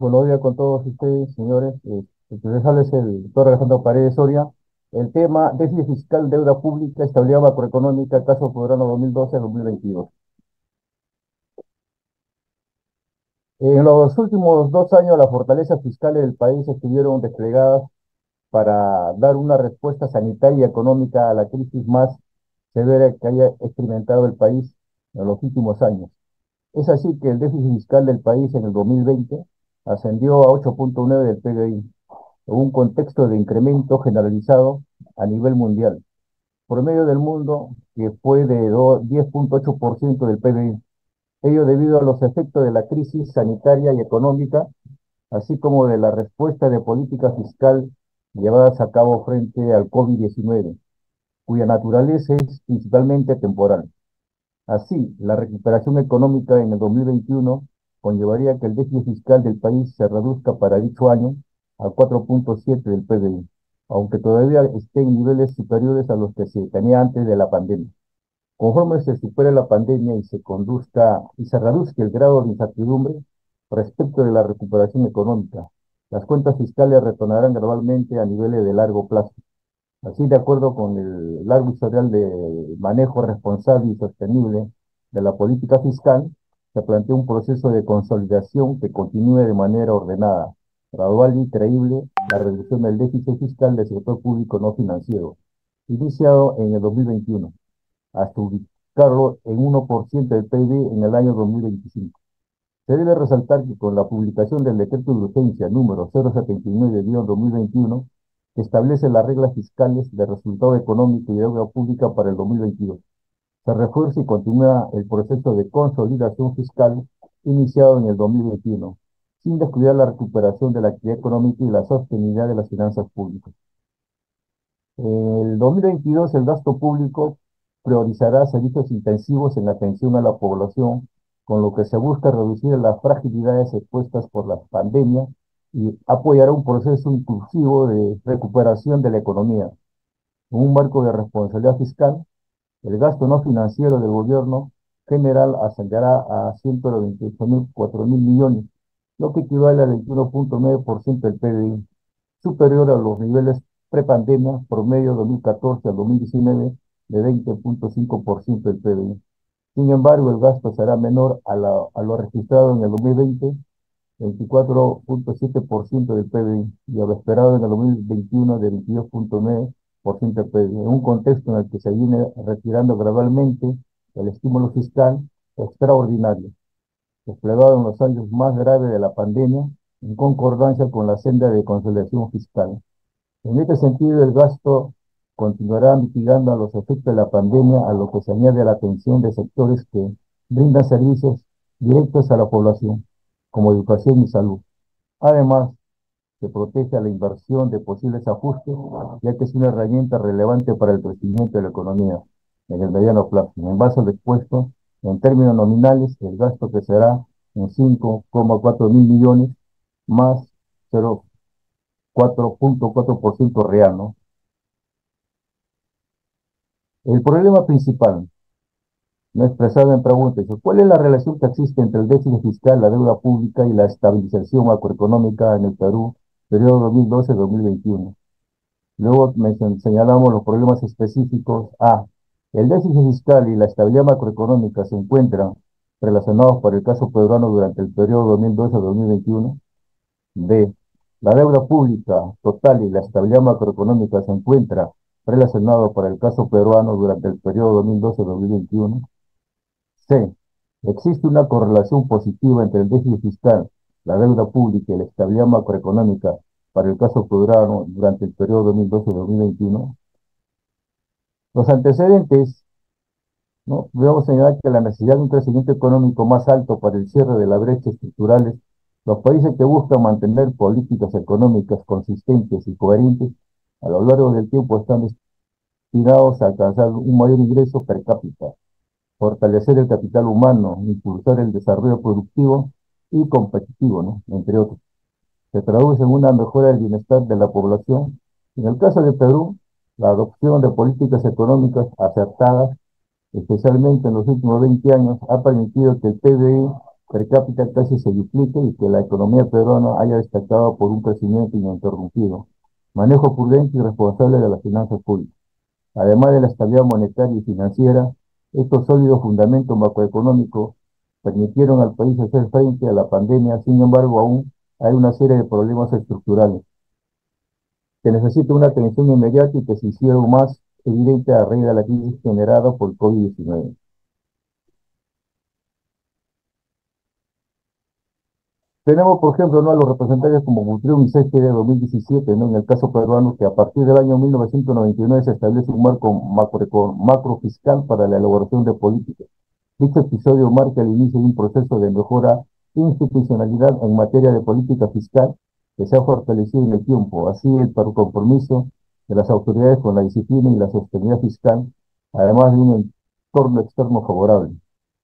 Buenos días con todos ustedes, señores. El que les habla es el doctor Alejandro Paredes Soria. El tema déficit fiscal, deuda pública, estabilidad macroeconómica, caso Soberano 2012-2022. En los últimos 2 años, las fortalezas fiscales del país estuvieron desplegadas para dar una respuesta sanitaria y económica a la crisis más severa que haya experimentado el país en los últimos años. Es así que el déficit fiscal del país en el 2020 ascendió a 8,9 del PBI, en un contexto de incremento generalizado a nivel mundial. Promedio del mundo que fue de 10,8% del PBI, ello debido a los efectos de la crisis sanitaria y económica, así como de la respuesta de política fiscal llevadas a cabo frente al COVID-19, cuya naturaleza es principalmente temporal. Así, la recuperación económica en el 2021 conllevaría que el déficit fiscal del país se reduzca para dicho año a 4,7 del PBI, aunque todavía esté en niveles superiores a los que se tenía antes de la pandemia. Conforme se supere la pandemia y se reduzca el grado de incertidumbre respecto de la recuperación económica, las cuentas fiscales retornarán gradualmente a niveles de largo plazo. Así, de acuerdo con el largo historial de manejo responsable y sostenible de la política fiscal, se plantea un proceso de consolidación que continúe de manera ordenada, gradual y creíble la reducción del déficit fiscal del sector público no financiero, iniciado en el 2021, hasta ubicarlo en 1% del PIB en el año 2025. Se debe resaltar que con la publicación del decreto de urgencia número 079-2021, que establece las reglas fiscales de resultado económico y deuda pública para el 2022, se refuerza y continúa el proceso de consolidación fiscal iniciado en el 2021, sin descuidar la recuperación de la actividad económica y la sostenibilidad de las finanzas públicas. En el 2022, el gasto público priorizará servicios intensivos en atención a la población, con lo que se busca reducir las fragilidades expuestas por la pandemia y apoyará un proceso inclusivo de recuperación de la economía. En un marco de responsabilidad fiscal, el gasto no financiero del gobierno general ascenderá a 128.004 mil millones, lo que equivale al 21,9% del PBI, superior a los niveles prepandemia promedio 2014 al 2019 de 20,5% del PBI. Sin embargo, el gasto será menor a lo registrado en el 2020, 24,7% del PBI, y a lo esperado en el 2021 de 22,9% del PBI, en un contexto en el que se viene retirando gradualmente el estímulo fiscal extraordinario, desplegado en los años más graves de la pandemia, en concordancia con la senda de consolidación fiscal. En este sentido, el gasto continuará mitigando a los efectos de la pandemia, a lo que se añade la atención de sectores que brindan servicios directos a la población, como educación y salud. Además, se protege a la inversión de posibles ajustes, ya que es una herramienta relevante para el crecimiento de la economía en el mediano plazo. En base al expuesto, en términos nominales, el gasto crecerá en 5,4 mil millones más 0,4% real, ¿no? El problema principal, no expresado en preguntas, ¿cuál es la relación que existe entre el déficit fiscal, la deuda pública y la estabilización macroeconómica en el Perú, periodo 2012-2021? Luego señalamos los problemas específicos. A. El déficit fiscal y la estabilidad macroeconómica se encuentran relacionados por el caso peruano durante el periodo 2012-2021. B. La deuda pública total y la estabilidad macroeconómica se encuentran relacionados para el caso peruano durante el periodo 2012-2021. C. Existe una correlación positiva entre el déficit fiscal, la deuda pública y la estabilidad macroeconómica para el caso peruano durante el periodo 2012-2021. Los antecedentes, ¿no? Debemos señalar que la necesidad de un crecimiento económico más alto para el cierre de la brecha estructurales, los países que buscan mantener políticas económicas consistentes y coherentes a lo largo del tiempo están destinados a alcanzar un mayor ingreso per cápita, fortalecer el capital humano, impulsar el desarrollo productivo y competitivo, ¿no? Entre otros. Se traduce en una mejora del bienestar de la población. En el caso de Perú, la adopción de políticas económicas acertadas, especialmente en los últimos 20 años, ha permitido que el PBI per cápita casi se duplique y que la economía peruana haya destacado por un crecimiento ininterrumpido, manejo prudente y responsable de las finanzas públicas. Además de la estabilidad monetaria y financiera, estos sólidos fundamentos macroeconómicos permitieron al país hacer frente a la pandemia. Sin embargo, aún hay una serie de problemas estructurales que necesitan una atención inmediata y que se hicieron más evidentes a raíz de la crisis generada por el COVID-19. Tenemos, por ejemplo, ¿no?, a los representantes como Butrón y Seste de 2017, ¿no?, en el caso peruano, que a partir del año 1999 se establece un marco macro fiscal para la elaboración de políticas. Dicho episodio marca el inicio de un proceso de mejora institucionalidad en materia de política fiscal que se ha fortalecido en el tiempo. Así, el compromiso de las autoridades con la disciplina y la sostenibilidad fiscal, además de un entorno externo favorable,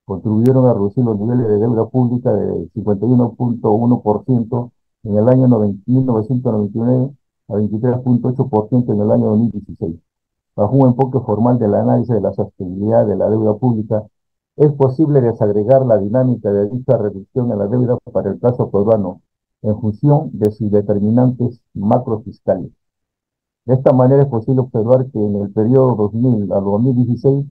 contribuyeron a reducir los niveles de deuda pública de 51.1% en el año 1999 a 23.8% en el año 2016. Bajo un enfoque formal del análisis de la sostenibilidad de la deuda pública, es posible desagregar la dinámica de dicha reducción en la deuda para el caso peruano en función de sus determinantes macrofiscales. De esta manera es posible observar que en el periodo 2000 a 2016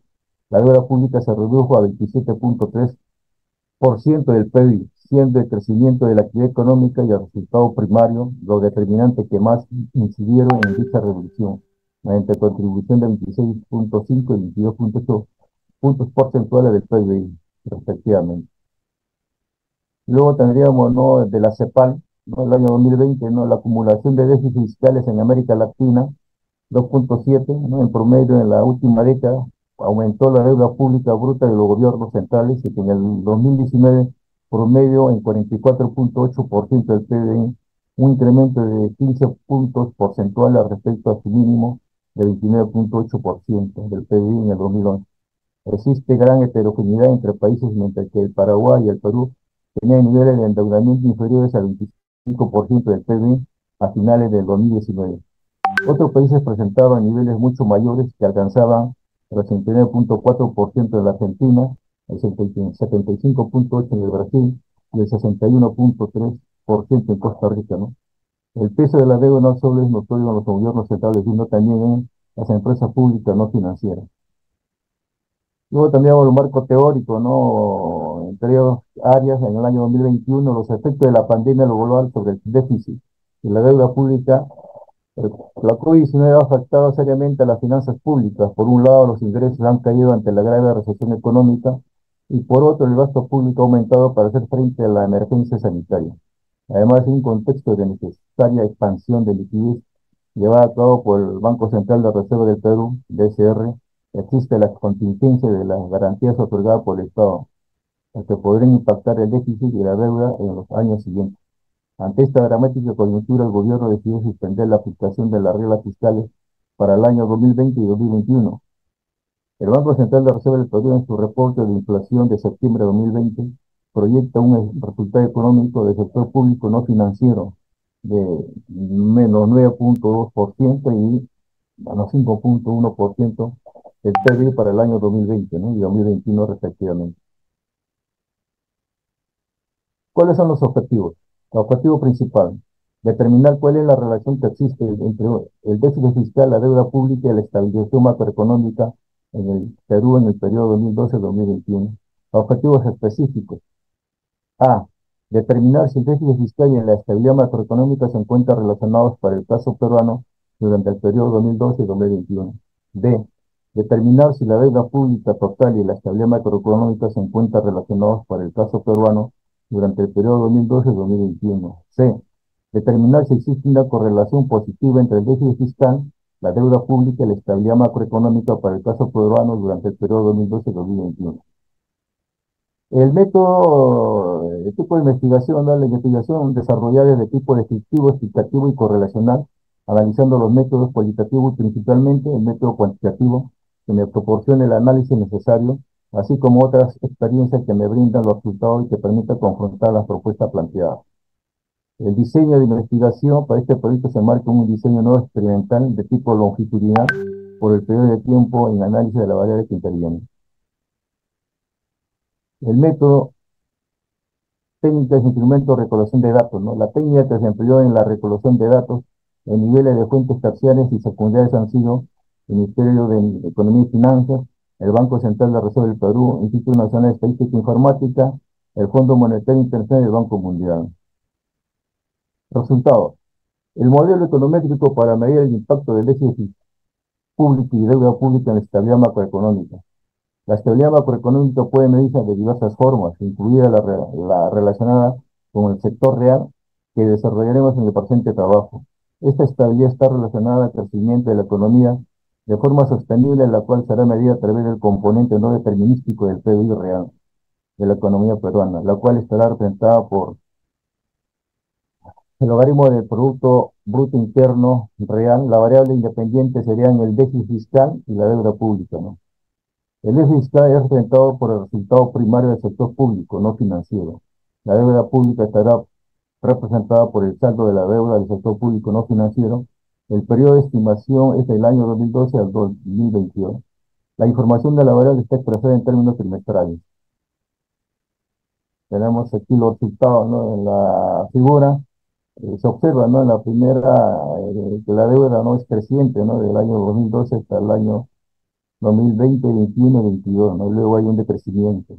la deuda pública se redujo a 27.3% del PIB, siendo el crecimiento de la actividad económica y el resultado primario los determinantes que más incidieron en dicha reducción, mediante contribución de 26.5 y 22.8 puntos porcentuales del PIB, respectivamente. Luego tendríamos, ¿no?, de la CEPAL, ¿no?, el año 2020, ¿no?, la acumulación de déficits fiscales en América Latina, 2.7, ¿no?, en promedio en la última década, aumentó la deuda pública bruta de los gobiernos centrales y que en el 2019 promedio en 44.8% del PIB, un incremento de 15 puntos porcentuales respecto a su mínimo de 29.8% del PIB en el 2011. Existe gran heterogeneidad entre países, mientras que el Paraguay y el Perú tenían niveles de endeudamiento inferiores al 25% del PIB a finales del 2019. Otros países presentaban niveles mucho mayores que alcanzaban el 69.4% en la Argentina, el 75.8% en el Brasil y el 61.3% en Costa Rica, ¿no? El peso de la deuda no solo es notorio en los gobiernos centrales, sino también en las empresas públicas no financieras. Luego también el marco teórico, ¿no?, entre áreas, en el año 2021, los efectos de la pandemia global sobre el déficit y la deuda pública. La COVID-19 ha afectado seriamente a las finanzas públicas. Por un lado, los ingresos han caído ante la grave recesión económica y por otro, el gasto público ha aumentado para hacer frente a la emergencia sanitaria. Además, en un contexto de necesaria expansión de liquidez llevada a cabo por el Banco Central de Reserva del Perú, BCR, existe la contingencia de las garantías otorgadas por el Estado, las que podrían impactar el déficit y la deuda en los años siguientes. Ante esta dramática coyuntura, el gobierno decidió suspender la aplicación de las reglas fiscales para el año 2020 y 2021. El Banco Central de Reserva del Perú, en su reporte de inflación de septiembre de 2020, proyecta un resultado económico del sector público no financiero de menos 9.2% y menos 5.1% del PIB para el año 2020, ¿no?, y 2021 respectivamente. ¿Cuáles son los objetivos? El objetivo principal: determinar cuál es la relación que existe entre el déficit fiscal, la deuda pública y la estabilización macroeconómica en el Perú en el periodo 2012-2021. Objetivos específicos. A. Determinar si el déficit fiscal y la estabilidad macroeconómica se encuentran relacionados para el caso peruano durante el periodo 2012-2021. B. Determinar si la deuda pública total y la estabilidad macroeconómica se encuentran relacionados para el caso peruano durante el periodo 2012-2021. C. Determinar si existe una correlación positiva entre el déficit fiscal, la deuda pública y la estabilidad macroeconómica para el caso peruano durante el periodo 2012-2021. El tipo de investigación, ¿no?, la investigación desarrollada es de tipo descriptivo, explicativo y correlacional, analizando los métodos cualitativos, principalmente el método cuantitativo, que me proporciona el análisis necesario, así como otras experiencias que me brindan los resultados y que permitan confrontar las propuestas planteadas. El diseño de investigación para este proyecto se marca un diseño no experimental de tipo longitudinal por el periodo de tiempo en análisis de la variable que interviene. El método técnicas e instrumentos de recolección de datos, ¿no? La técnica que se empleó en la recolección de datos en niveles de fuentes terciarias y secundarias han sido el Ministerio de Economía y Finanzas, el Banco Central de la Reserva del Perú, el Instituto Nacional de Estadística e Informática, el Fondo Monetario Internacional y el Banco Mundial. Resultados. El modelo econométrico para medir el impacto del déficit público y deuda pública en la estabilidad macroeconómica. La estabilidad macroeconómica puede medirse de diversas formas, incluida la relacionada con el sector real que desarrollaremos en el presente trabajo. Esta estabilidad está relacionada al crecimiento de la economía de forma sostenible, la cual será medida a través del componente no determinístico del PBI real de la economía peruana, la cual estará representada por el logaritmo del Producto Bruto Interno Real. La variable independiente serían el déficit fiscal y la deuda pública, ¿no? El déficit fiscal es representado por el resultado primario del sector público, no financiero. La deuda pública estará representada por el saldo de la deuda del sector público no financiero. El periodo de estimación es del año 2012 al 2022. La información de la variable está expresada en términos trimestrales. Tenemos aquí los resultados, ¿no? En la figura se observa, ¿no? En la primera, que la deuda no es creciente, ¿no? Del año 2012 hasta el año 2020, 21 y 22, ¿no? Luego hay un decrecimiento.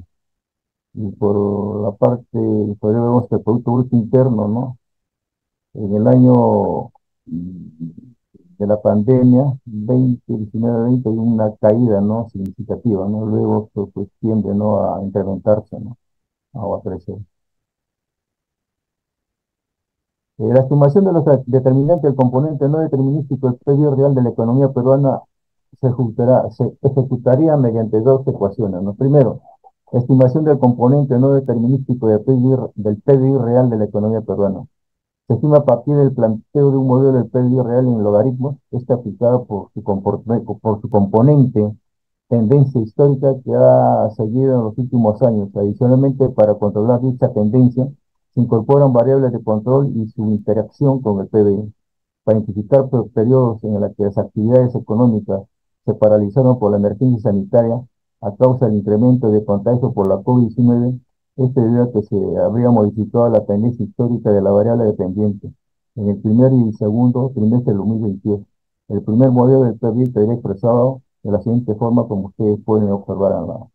Y por la parte inferior vemos que el Producto Bruto Interno, ¿no? En el año de la pandemia, 2019-20, hay una caída, ¿no? Significativa, ¿no? Luego pues, tiende, ¿no? A incrementarse, ¿no? A crecer. La estimación de los determinantes del componente no determinístico del PIB real de la economía peruana se ejecutaría mediante dos ecuaciones, ¿no? Primero, estimación del componente no determinístico del PIB real de la economía peruana. Se estima a partir del planteo de un modelo del PIB real en logaritmos, este aplicado por su componente tendencia histórica que ha seguido en los últimos años. Adicionalmente, para controlar dicha tendencia, se incorporan variables de control y su interacción con el PBI. Para identificar periodos en los que las actividades económicas se paralizaron por la emergencia sanitaria a causa del incremento de contagio por la COVID-19, este debido a que se habría modificado la tendencia histórica de la variable dependiente en el primer y segundo trimestre del 2022. El primer modelo del PBI quedaría expresado de la siguiente forma, como ustedes pueden observar en la.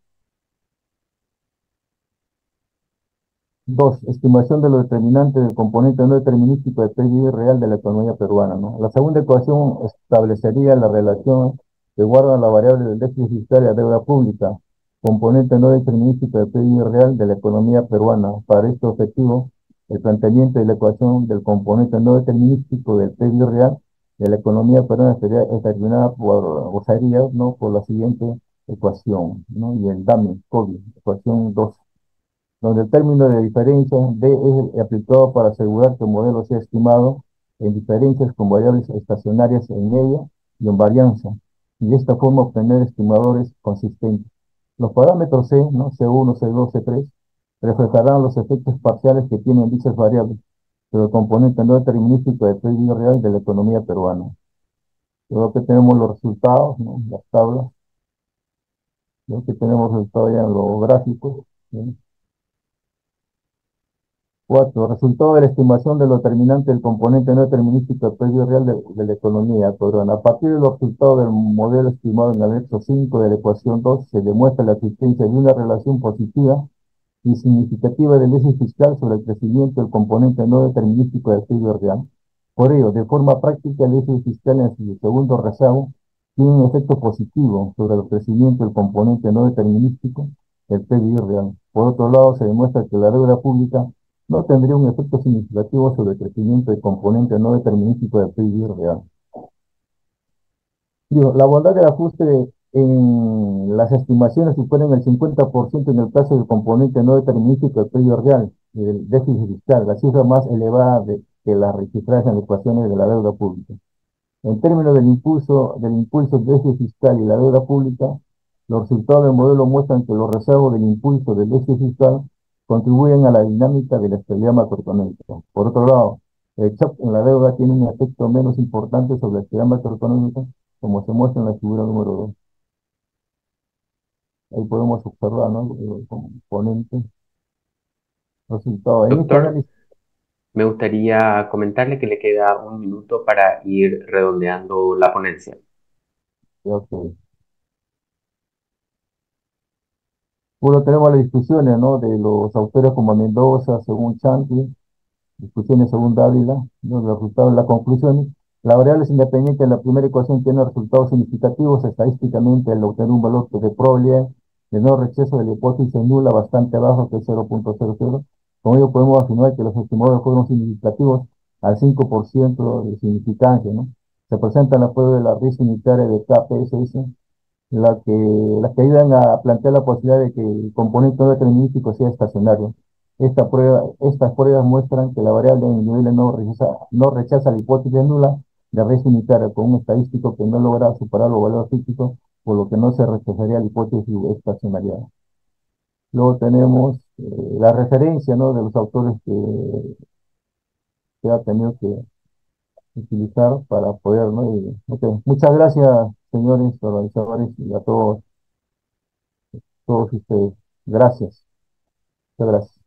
Dos, estimación de los determinantes del componente no determinístico del PIB real de la economía peruana, ¿no? La segunda ecuación establecería la relación que guarda la variable del déficit fiscal y la deuda pública, componente no determinístico del PIB real de la economía peruana. Para este objetivo, el planteamiento de la ecuación del componente no determinístico del PIB real de la economía peruana sería determinada por, sería, ¿no? Por la siguiente ecuación, ¿no? Y el DAMI, COVID, ecuación 2, donde el término de diferencia D es aplicado para asegurar que el modelo sea estimado en diferencias con variables estacionarias en ella y en varianza, y de esta forma obtener estimadores consistentes. Los parámetros C, ¿no? C1, C2, C3, reflejarán los efectos parciales que tienen dichas variables, pero el componente no determinístico del PIB real de la economía peruana. Creo que tenemos los resultados, ¿no? Las tablas. Creo que tenemos resultados ya en los gráficos, ¿sí? 4. Resultado de la estimación de lo determinante del componente no determinístico del PIB real de la economía peruana. A partir de los resultados del modelo estimado en el anexo 5 de la ecuación 2, se demuestra la existencia de una relación positiva y significativa del déficit fiscal sobre el crecimiento del componente no determinístico del PIB real. Por ello, de forma práctica, el déficit fiscal en su segundo rezago tiene un efecto positivo sobre el crecimiento del componente no determinístico del PIB real. Por otro lado, se demuestra que la deuda pública no tendría un efecto significativo sobre el crecimiento del componente no determinístico del PIB real. Digo, la bondad del ajuste en las estimaciones superan el 50% en el caso del componente no determinístico del PIB real y del déficit fiscal, la cifra más elevada que las registradas en las ecuaciones de la deuda pública. En términos del impulso del déficit fiscal y la deuda pública, los resultados del modelo muestran que los rezagos del impulso del déficit fiscal contribuyen a la dinámica de la estabilidad macroeconómica. Por otro lado, el shock en la deuda tiene un efecto menos importante sobre la estabilidad macroeconómica, como se muestra en la figura número 2. Ahí podemos observar, ¿no? El componente resultado. En este Doctor, análisis, me gustaría comentarle que le queda un minuto para ir redondeando la ponencia. ok. Bueno, tenemos las discusiones, ¿no? De los autores como Mendoza, según Chanti, discusiones según Dávila, ¿no? Los resultados, las conclusiones. La variable es independiente de la primera ecuación tiene resultados significativos estadísticamente al obtener un valor de probabilidad de no rechazo de la hipótesis nula bastante bajo, que es 0,00. Con ello podemos afirmar que los estimados fueron significativos al 5% de significancia, ¿no? Se presentan las pruebas de la risa unitaria de KPSS, las que ayudan a plantear la posibilidad de que el componente no determinístico sea estacionario. Estas pruebas muestran que la variable individual no rechaza la hipótesis nula de red unitaria con un estadístico que no logra superar los valores físicos, por lo que no se rechazaría la hipótesis estacionaria. Luego tenemos la referencia, ¿no? De los autores que se ha tenido que utilizar para poder, ¿no? Ok. Muchas gracias, señores organizadores, y a todos ustedes. Gracias. Muchas gracias.